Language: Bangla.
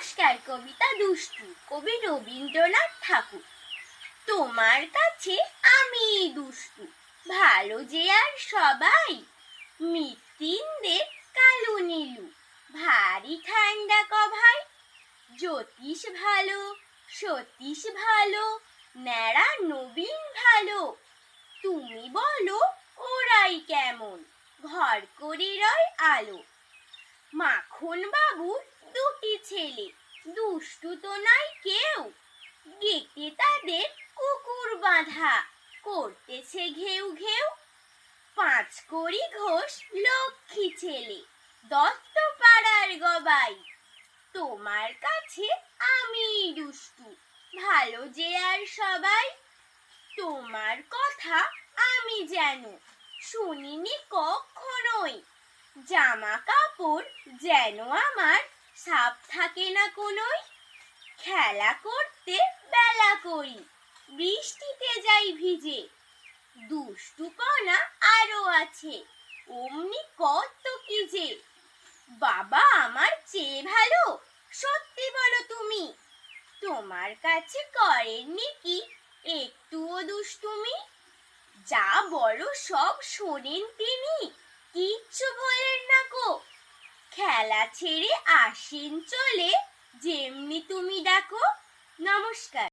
নমস্কার। কবিতা দুষ্টু, কবি রবীন্দ্রনাথ ঠাকুর। তোমার কাছে আমি দুষ্টু, ভালো যে আর সবাই। মৃত্যুঞ্জয় কালু নীলু, ভারী ঠান্ডা কভাই। জ্যোতিষ ভালো, সতীশ ভালো, ন্যাড়া নবীন ভালো। তুমি বলো ওরাই কেমন, ঘর করে রয় আলো। মাখন বাবুর দুটি ছেলে, দুষ্টু তো নাই কেউ। গেটে তাদের কুকুর বাঁধা, করতেছে ঘেউ ঘেউ। পাঁচকড়ি ঘোষ লক্ষ্মী ছেলে, দত্ত পাড়ার গবাই। তোমার কাছে আমি দুষ্টু, ভালো যে আর সবাই। তোমার কথা আমি যেন শুনিনি কখনোই। জামা কাপড় যেন আমার সাফ থাকে না কোনোই। খেলা করতে বেলা করি, বৃষ্টিতে যাই ভিজে। দুষ্টুপনা আরো আছে, অমনি কত কি যে। বাবা আমার চেয়ে ভালো, সত্যি বলো তুমি। তোমার কাছে করেননি কি একটুও দুষ্টুমি? যা বলো সব শোনেন তিনি, কিচ্ছু বলেন না গো। খেলা ছেড়ে আসেন চলে, যেমনি তুমি ডাকো। নমস্কার।